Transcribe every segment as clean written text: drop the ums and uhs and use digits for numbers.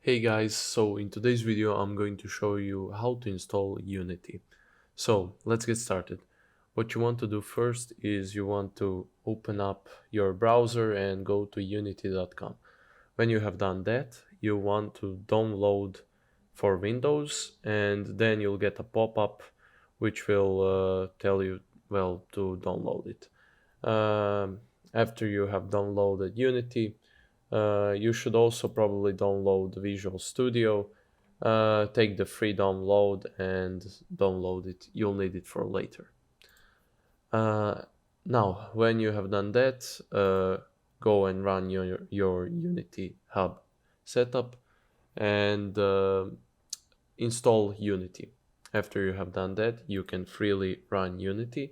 Hey guys, so in today's video I'm going to show you how to install Unity. So let's get started. What you want to do first is you want to open up your browser and go to unity.com. When you have done that, you want to download for Windows, and then you'll get a pop-up which will tell you, well, to download it. After you have downloaded Unity, you should also probably download Visual Studio. Take the free download and download it. You'll need it for later. Uh, Now, when you have done that, go and run your Unity Hub setup and install Unity. After you have done that, you can freely run Unity.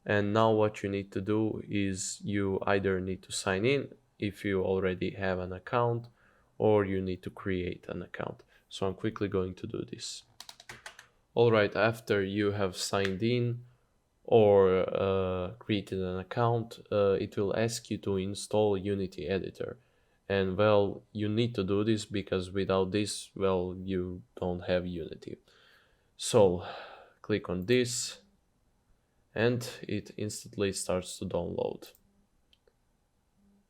And now what you need to do is you either need to sign in if you already have an account, or you need to create an account. So I'm quickly going to do this. All right, after you have signed in or created an account, it will ask you to install Unity Editor. And well, you need to do this because without this, well, you don't have Unity. So click on this and it instantly starts to download.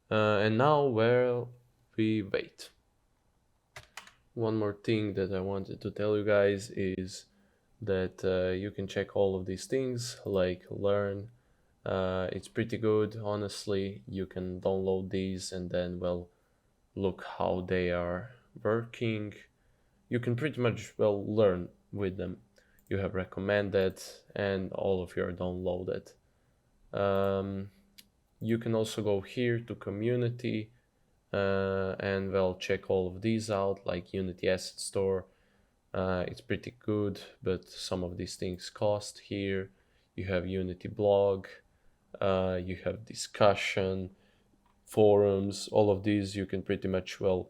And now while we wait, one more thing that I wanted to tell you guys is that you can check all of these things like learn. It's pretty good, honestly. You can download these and then, well, look how they are working. You can pretty much, well, learn with them. You have recommended and all of your downloaded. You can also go here to community and well, check all of these out, like Unity Asset Store. It's pretty good, but some of these things cost here. You have Unity blog, you have discussion, forums, all of these you can pretty much, well,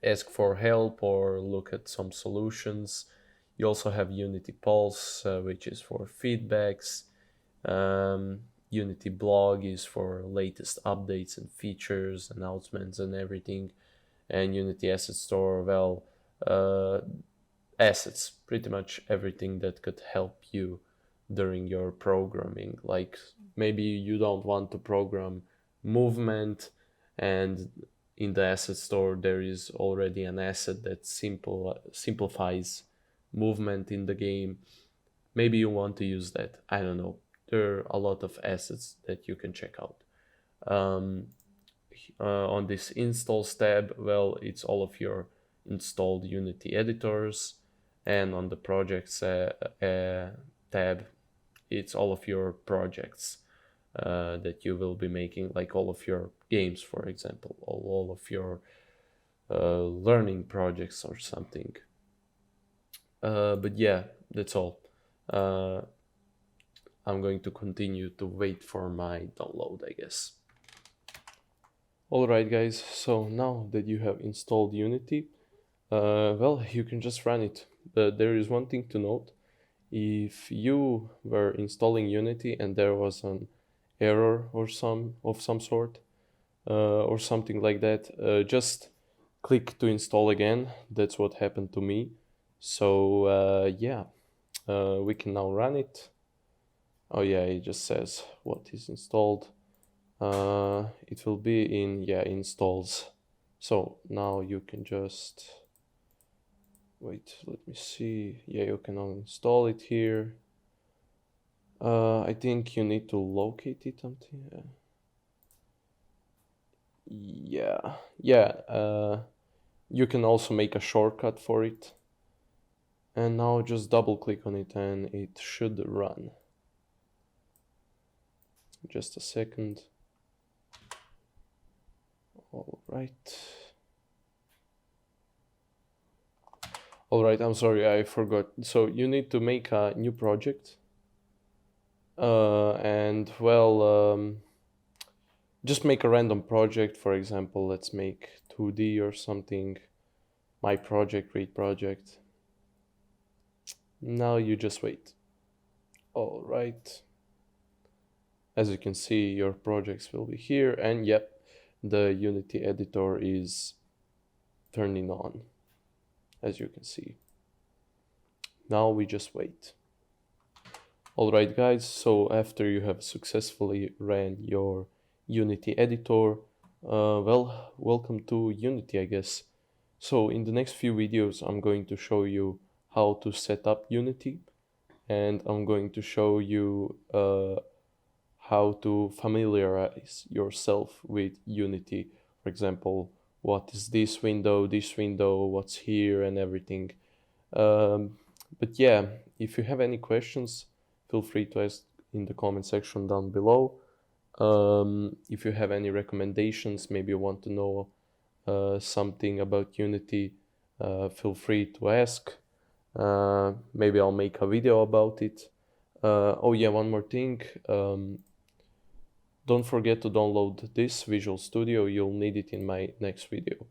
ask for help or look at some solutions. You also have Unity Pulse, which is for feedbacks. Unity blog is for latest updates and features, announcements and everything. And Unity Asset Store, well, assets, pretty much everything that could help you during your programming. Like maybe you don't want to program movement, and in the asset store there is already an asset that simplifies movement in the game. Maybe you want to use that. I don't know. There are a lot of assets that you can check out. On this installs tab, well, it's all of your installed Unity editors, and on the projects tab, it's all of your projects that you will be making, like all of your games, for example, all of your learning projects or something. But yeah, that's all. I'm going to continue to wait for my download, I guess. Alright guys, so now that you have installed Unity, well, you can just run it. But there is one thing to note. If you were installing Unity and there was an error or some sort, or something like that, just click to install again. That's what happened to me. So yeah, we can now run it. Oh yeah, it just says what is installed. It will be in, yeah, installs. So now you can just wait, let me see. Yeah, you can install it here. I think you need to locate it until yeah. You can also make a shortcut for it, and now just double click on it and it should run. Just a second. All right. I'm sorry, I forgot. So you need to make a new project, and well, just make a random project. For example, let's make 2D or something. My project, read project. Now you just wait. All right. As you can see, your projects will be here, and yep, the Unity editor is turning on, as you can see. Now we just wait. Alright guys, so after you have successfully ran your Unity editor, well, welcome to Unity, I guess. So in the next few videos I'm going to show you how to set up Unity, and I'm going to show you how to familiarize yourself with Unity. For example, what is this window, what's here, and everything. But yeah, if you have any questions, feel free to ask in the comment section down below. If you have any recommendations, maybe you want to know something about Unity, feel free to ask. Maybe I'll make a video about it. Oh yeah, one more thing. Don't forget to download this Visual Studio, you'll need it in my next video.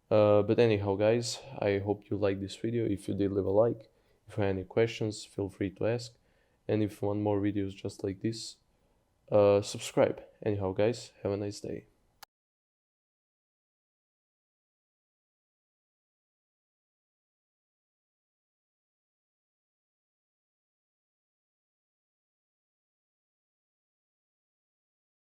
But anyhow guys, I hope you liked this video. If you did, leave a like. If you have any questions, feel free to ask. And if you want more videos just like this, subscribe. Anyhow guys, have a nice day.